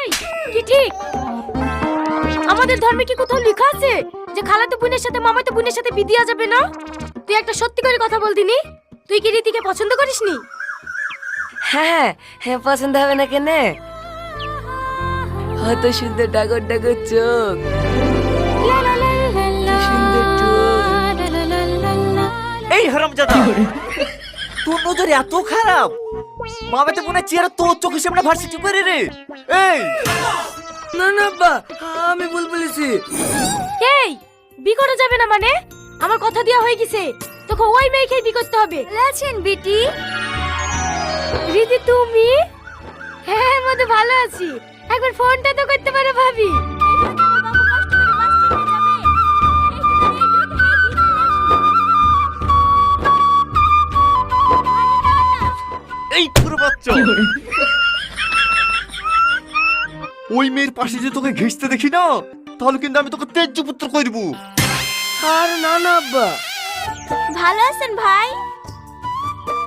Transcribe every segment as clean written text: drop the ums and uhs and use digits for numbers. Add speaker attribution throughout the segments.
Speaker 1: এই, কি ঠিক? আমাদের ধর্মে কি কোথাও লেখা আছে যে খালাতো বোনের সাথে মামাতো বোনের সাথে বিয়ে দেওয়া যাবে না? তুই একটা সত্যি করে কথা বল দিনি, তুই কি রীতিকে পছন্দ করিসনি?
Speaker 2: হ্যাঁ হ্যাঁ, পছন্দ হবে না কেন? কত সুন্দর ডাগর ডাগর চোখ, সুন্দর ঠোঁট।
Speaker 3: এই হারামজাদা, তোর নজর এত খারাপ? মামাতে বোনের চেহারা তোর চোখের সামনে ভার্সিটি করে রে। এই
Speaker 2: না না আব্বা, আমি ভুল বলেছি।
Speaker 1: এই, বি করা যাবে না মানে? আমার কথা দেওয়া হয়ে গেছে, তোকে ওই মেয়েকেই বি করতে হবে। ভালো আছেন বিটি? রীতি তুমি? হ্যাঁ মধ্যে ভালো আছি। একবার ফোনটা তো করতে পারো ভাবি।
Speaker 3: এই পুরো বাচ্চা, ওই মেয়ের পাশে যে তোকে ঘেঁষতে দেখি না, তাহলে কিন্তু আমি তোকে তেজ্য পুত্র করবো।
Speaker 2: আর না না আব্বা।
Speaker 1: ভালো আছেন ভাই?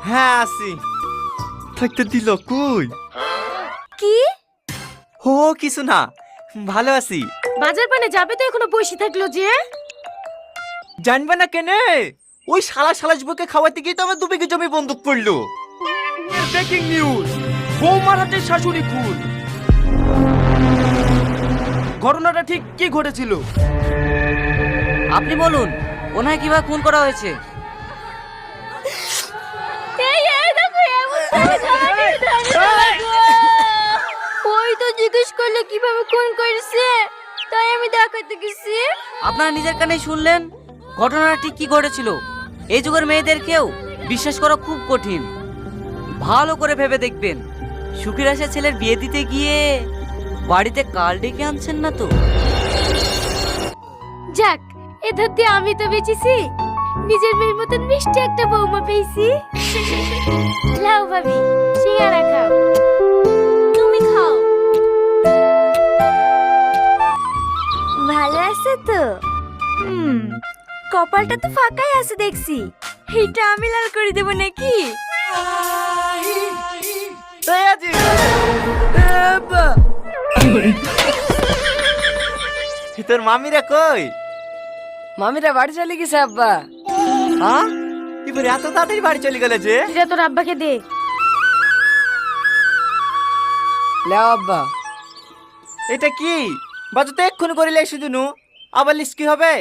Speaker 3: হ্যাঁ আসি। থাকতে দিল কই?
Speaker 1: কি?
Speaker 3: হো কিছু না, ভালো আছি।
Speaker 1: বাজার পানে যাবে তো এখনো বসে থাকলো যে?
Speaker 3: জানবে না কেনে, ওই শালা শালা যুবকে খাওয়াতে গিয়ে তো আমার 2 বিঘে জমি বন্ধক পড়লো। ব্রেকিং নিউজ, বৌমার হাতে শাশুড়ি খুন। ঘটনাটা ঠিক কি ঘটেছিল?
Speaker 4: আপনি বলুন, ওনায় কিভাবে খুন করা হয়েছে?
Speaker 1: ওই তো জিজ্ঞেস করলে কিভাবে খুন করেছে, তাই আমি দেখাতে গেছি।
Speaker 4: আপনারা নিজের কানে শুনলেন, ঘটনাটা ঠিক কি ঘটেছিল। এই যুগের মেয়েদেরকেও বিশ্বাস করা খুব কঠিন। ভালো করে ভেবে দেখবেন, সুখের আশা ছেলের বিয়ে দিতে গিয়ে বাড়িতে কাল ডেকে আনছেন না তো।
Speaker 1: যাক, এধার দিয়ে আমি তো বেঁচেছি, নিজের মেয়ের মতন মিষ্টি একটা বৌমা পেয়েছি। লাও ভাবি, সিঙ্গারা খাও। তুমি খাও। ভালো আছে তো? কপালটা তো ফাঁকাই আছে দেখছি। এইটা আমি লাল করে দেবো নাকি?
Speaker 3: এই আজি,
Speaker 2: আব্বা,
Speaker 3: তোর মামিরা কই?
Speaker 2: মামিরা বাড়ি চলে গেছে আব্বা।
Speaker 3: হ্যাঁ, এবার এত তাড়াতাড়ি বাড়ি চলে গেলে যে?
Speaker 1: এটা তোর আব্বাকে দে।
Speaker 2: লেও আব্বা।
Speaker 3: এটা কি বাজু তো এক্ষুনি করিলে শুধু নু, আবার লিস্ট কি হবে?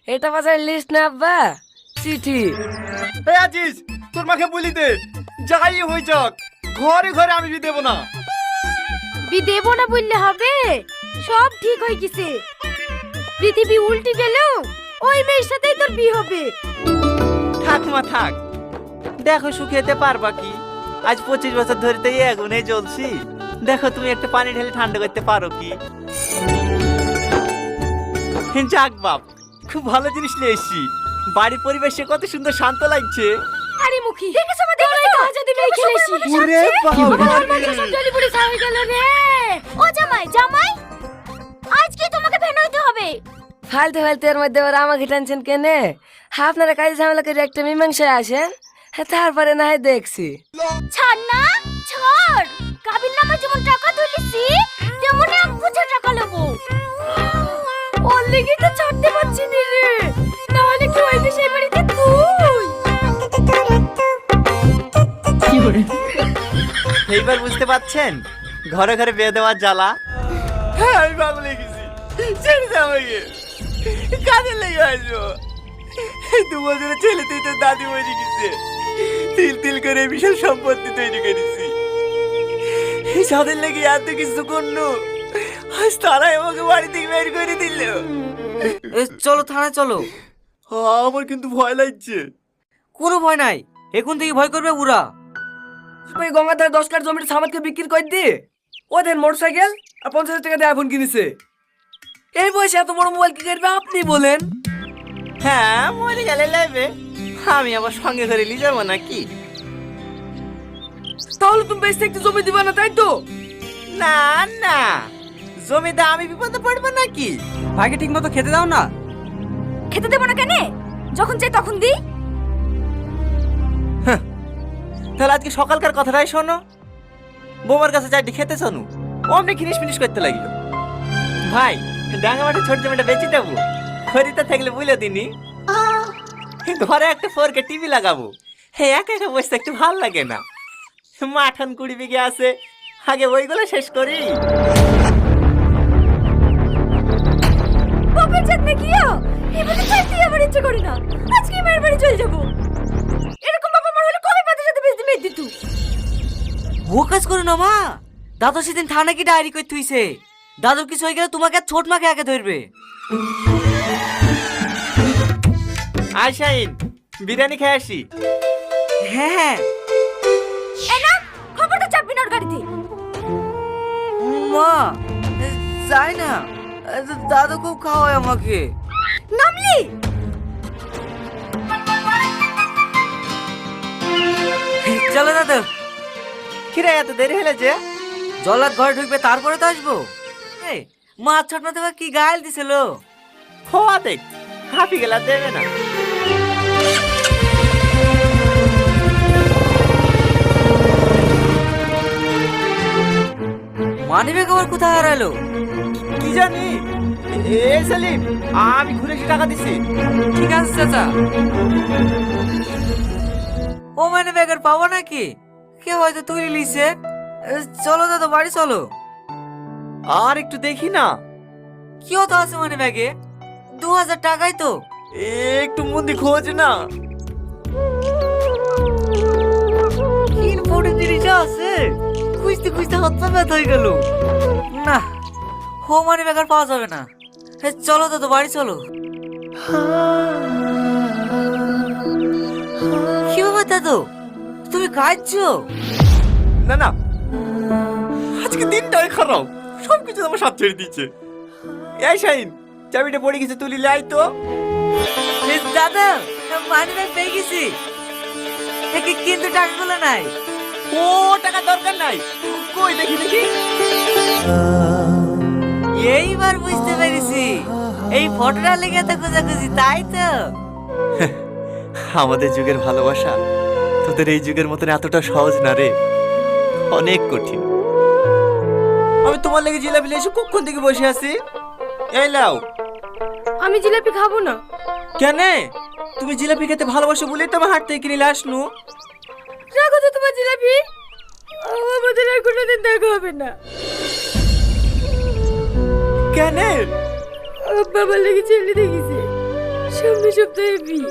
Speaker 2: এটা বাজার লিস্ট না আব্বা, চিঠি।
Speaker 3: এই আজিজ, তোর মাকে বলি দে, যাই হয়ে যাক ঘরে ঘরে আমি বি দেবো না।
Speaker 1: বি দেবো না বললে হবে? সব ঠিক হয়ে গেছে। পৃথিবী উল্টে গেলেও ওই মেয়ের সাথেই তোর বিয়ে হবে।
Speaker 3: থাক মা থাক, দেখো শুকিয়েতে পারবা কি? আজ 25 বছর ধরে তো এই আগুনে জ্বলছি, দেখো তুমি একটা পানি ঢেলে ঠান্ডা করতে পারো কি? যাক বাপ, খুব ভালো জিনিস নিয়ে এসছি। বাড়ির পরিবেশে কত সুন্দর শান্ত লাগছে।
Speaker 1: আরে মুখি, দেখেছ আমাদের দেখেছ তো যদি মেয়ে খেলেছি।
Speaker 3: ওরে বাবা,
Speaker 1: আমার মাথা সব জলি পুরি ছাই হয়ে গেল রে। ও জামাই, জামাই আজকে তোমাকে বের হইতে হবে।
Speaker 2: ফালতু ফালতু এর মধ্যে ওরা আমাকে টানছেন কেনে? আপনারা কাজে ঝামেলা করে একটা মীমাংসায় আসেন, তারপরে না হয় দেখছি।
Speaker 1: ছাড় না, ছাড়। কাবিল নামে যেমন টাকা তুলেছি, তেমন 1 বুঝে টাকা নেবো। ওর লেগে তো ছাড়তে পারছি না রে, নাহলে কি হইবে সেই বাড়িতে তুই?
Speaker 3: এইবার বুঝতে পারছেন ঘরে ঘরে বিয়ে দেওয়ার জ্বালা? হ্যাঁ আমি পাগল হয়ে গেছি, ছেড়ে দে আমাকে, কাজে লেগে আসবো। 2 বছরের ছেলেতেই তো দাদি মরে গেছে, তিল তিল করে বিশাল সম্পত্তি তৈরি করেছি। যাদের লেগে এত কিছু করলো, আজ তারাই আমাকে বাড়ি থেকে বের করে দিল।
Speaker 4: চলো থানায় চলো।
Speaker 3: আমার কিন্তু ভয় লাগছে।
Speaker 4: কোনো ভয় নাই, এখন থেকে ভয় করবে ওরা।
Speaker 2: ওই গঙ্গাধারে 10 কাঠ জমির সামাদকে বিক্রি করে দি, ওদের মোটরসাইকেল আর 50,000 টাকা দিয়ে আইফোন কিনেছে। এই বয়সে এত বড় মোবাইল কি করবে আপনি বলেন?
Speaker 3: হ্যাঁ মরে গেলে লাগবে, আমি আবার সঙ্গে করে নিয়ে যাবো নাকি?
Speaker 2: তাহলে তুমি বেশ একটু জমি দিবা না, তাই তো?
Speaker 3: না না, জমিতে আমি বিপদে পড়বো নাকি?
Speaker 4: ভাইকে ঠিক মতো খেতে দাও না।
Speaker 1: খেতে দেবো না কেন? যখন চাই তখন দি।
Speaker 3: তাহলে আজকে সকালকার কথাটাই শোনো, বৌমার কাছে চারটি খেতে শোনো। অমনি খিনিস ফিনিস করতে লাগলো। ভাই ডাঙ্গা মাঠে ছোট জমিটা বেচে দেবো, খরিদা থাকলে বুঝলে দিনি। ঘরে একটা 4K টিভি লাগাবো, হ্যাঁ একা একা বসতে একটু ভাল লাগে না। মাঠান 20 বিঘে আছে, আগে ওইগুলো শেষ করি।
Speaker 1: বাপের জাত নাকিও এবারে চাইতে আমার ইচ্ছে করে না, আজকে মায়ের বাড়ি চলে যাব। এরকম বাবা মার হলে কবে বাদের সাথে বেঁচে মেয়ে দিতু।
Speaker 4: ও কাজ করো না মা, দাদু সেদিন থানা কি ডায়েরি করে থুইছে। দাদুর কিছু হয়ে গেলে তোমাকে আর ছোট মাকে আগে ধরবে।
Speaker 3: আয় শাহিন, বিরিয়ানি খেয়ে আসি।
Speaker 4: হ্যাঁ
Speaker 1: এ না খবরটা চাপবি না ওর গাড়িতে।
Speaker 4: মা যাই না, দাদু খুব খাওয়ায় আমাকে।
Speaker 1: নামলি
Speaker 4: চলো দাদু।
Speaker 3: কিরে এত দেরি হলে যে?
Speaker 4: জলার ঘরে ঢুকবে তারপরে তো আসবো। এই, মা ছোট না তোমাকে কি গাল দিছিল।
Speaker 3: হওয়া দেখ, হাফি গেলা দেবে না।
Speaker 4: মানিব্যাগ আবার কোথায় হারালো?
Speaker 3: কি জানি। এ সেলিম, আমি ঘুরে এসে টাকা দিছি।
Speaker 4: ঠিক আছে চাচা। ও মানিব্যাগ আর পাবো নাকি? কে হয়তো তুলে লিছে। চলো দাদা বাড়ি চলো।
Speaker 3: আর একটু দেখি না।
Speaker 4: কি হতো আছে মানিব্যাগে? 2000 টাকাই তো।
Speaker 3: একটু মন্দি খোঁজ না।
Speaker 4: কি ইম্পর্টেন্ট জিনিস আছে, খুঁজতে খুঁজতে হাত পা ব্যথা হয়ে গেল। না, হো মানিব্যাগ আর পাওয়া যাবে না। চলো দাদা বাড়ি চলো। কি হবে দাদু, তুমি কাঁদছো?
Speaker 3: না না, আজকে দিনটাই খারাপ, সবকিছু আমার সাথে ছেড়ে দিচ্ছে। এই শাহিন, চাবিটা পড়ে গেছে, তুলি লাই তো।
Speaker 4: দাদা মানিব্যাগ পেয়ে গেছি, কিন্তু টাকাগুলো নাই।
Speaker 3: ও টাকা দরকার নাই, কই দেখি দেখি।
Speaker 4: এইবার বুঝতে পেরেছি, এই ফটোটা লেগে তো খোঁজাখুঁজি, তাই তো?
Speaker 3: আমাদের যুগের ভালোবাসা তোদের এই যুগের মতন এতটা সহজ না রে, অনেক কঠিন। আমি তোমার লেগে জিলাপি এসে কখন থেকে বসে আছি। এই লাও।
Speaker 1: আমি জিলাপি খাবো না।
Speaker 3: কেন? তুমি জিলাপি খেতে ভালোবাসো বলেই তো আমার হাট থেকে কিনে আসনু।
Speaker 1: রাখো তো তোমার জিলাপি, আমাদের আর কোনোদিন দেখা হবে না।
Speaker 3: কেন?
Speaker 1: বাবা লেগে ছেলে দেখেছে, সামনে সপ্তাহে বিয়ে।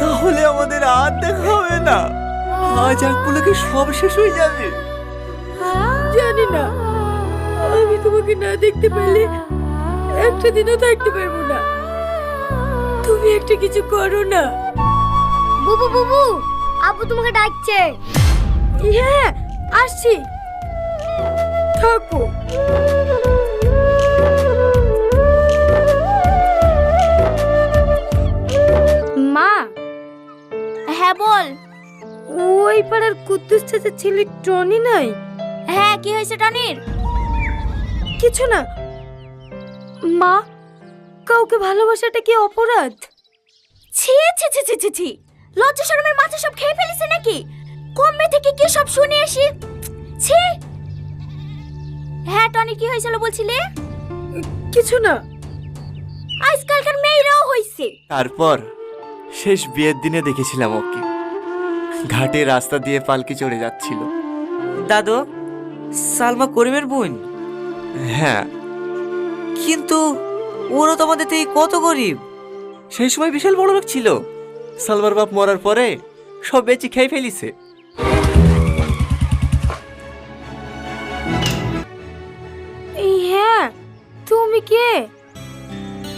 Speaker 3: তাহলে আমাদের আর দেখা হবে না, আজ একগুলোকে সব শেষ হয়ে যাবে।
Speaker 1: জানি না, আমি তোমাকে না দেখতে পেলে একটা দিনও থাকতে পারবো না। তুমি একটা কিছু করো না। বুবু বুবু, আপু তোমাকে ডাকছে। হ্যাঁ আসছি, থাকো। মা। হ্যাঁ বল। ওই পাড়ার কুদ্দুস চাচার ছেলে টনি নাই? হ্যাঁ, কি হয়েছে টনির? কিছু না মা, কাউকে ভালোবাসাটা কি অপরাধ? ছি ছি ছি ছি ছি ছি, লজ্জা শরমের মাথা সব খেয়ে ফেলেছে নাকি? কমবে থেকে কি সব শুনে আসি। ছি। হ্যাঁ টনি, কি হয়েছিল বলছিলে? কিছু না, আজকালকার মেয়েরাও হইছে।
Speaker 3: তারপর শেষ বিয়ের দিনে দেখেছিলাম ওকে ঘাটে রাস্তা দিয়ে পালকি চড়ে যাচ্ছিল।
Speaker 4: দাদু, সালমা করিমের বোন?
Speaker 3: হ্যাঁ,
Speaker 4: কিন্তু ওরা তো আমাদের থেকে কত গরিব।
Speaker 3: সেই সময় বিশাল বড় লোক ছিল, সালমার বাপ মরার পরে সব বেচি খেয়ে ফেলিছে।
Speaker 1: হ্যাঁ, তুমি কে?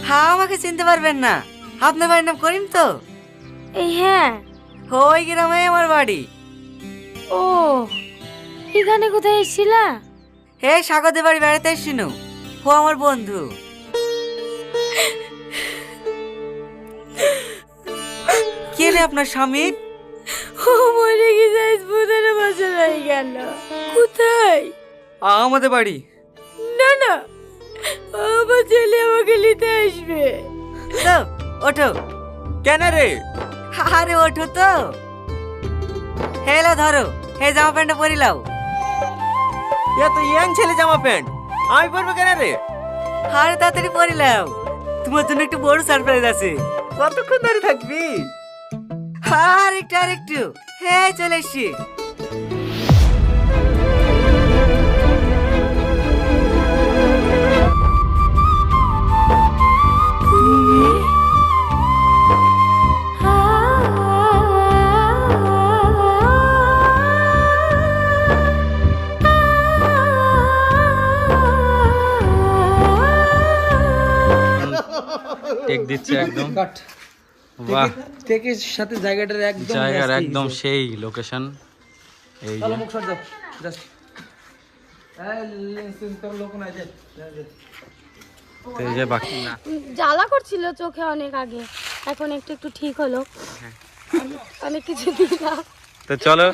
Speaker 4: হ্যাঁ, আমাকে চিনতে পারবেন না, আপনার বাড়ির নাম করিম তো?
Speaker 1: হ্যাঁ।
Speaker 4: ওই গ্রামে আমার বাড়ি।
Speaker 1: ও, এখানে কোথায় এসেছিলা?
Speaker 4: হে স্বাগতের বাড়ি বেড়াতে এসেছিনু, ও আমার বন্ধু। কে রে আপনার স্বামী?
Speaker 1: ও মরে গেছে, আজ 15 বছর হয়ে গেল। কোথায়?
Speaker 4: আমাদের বাড়ি।
Speaker 1: না না, আমার ছেলে আমাকে নিতে আসবে।
Speaker 4: তো ওঠো।
Speaker 3: কেন রে?
Speaker 4: আরে ওঠো তো। হেলা ধরো, হে জামা প্যান্টটা পরি লাও।
Speaker 3: এত ইয়াং ছেলে জামা প্যান্ট আমি পরবো কেন রে?
Speaker 4: আরে তাড়াতাড়ি পরিলাম, তোমার জন্য একটু বড় সারপ্রাইজ আছে।
Speaker 3: কতক্ষণ ধরে থাকবি?
Speaker 4: আরেকটু হ্যাঁ চলে এসছি।
Speaker 5: টেক দিচ্ছে একদম
Speaker 6: কাট
Speaker 5: বাহ
Speaker 6: টেকের সাথে জায়গাটার একদম
Speaker 5: জায়গার
Speaker 6: ম্যাচ
Speaker 5: একদম
Speaker 6: দিয়েছে।
Speaker 5: সেই লোকেশন এই
Speaker 6: চলো
Speaker 5: যে
Speaker 6: মুখ সর যাও জাস্ট তোর লোক না যে
Speaker 5: এই যে বাকি না
Speaker 1: জ্বালা করছিল চোখে অনেক আগে, এখন একটু একটু ঠিক হলো। অনেক কিছু দিলাম।
Speaker 5: তো চলো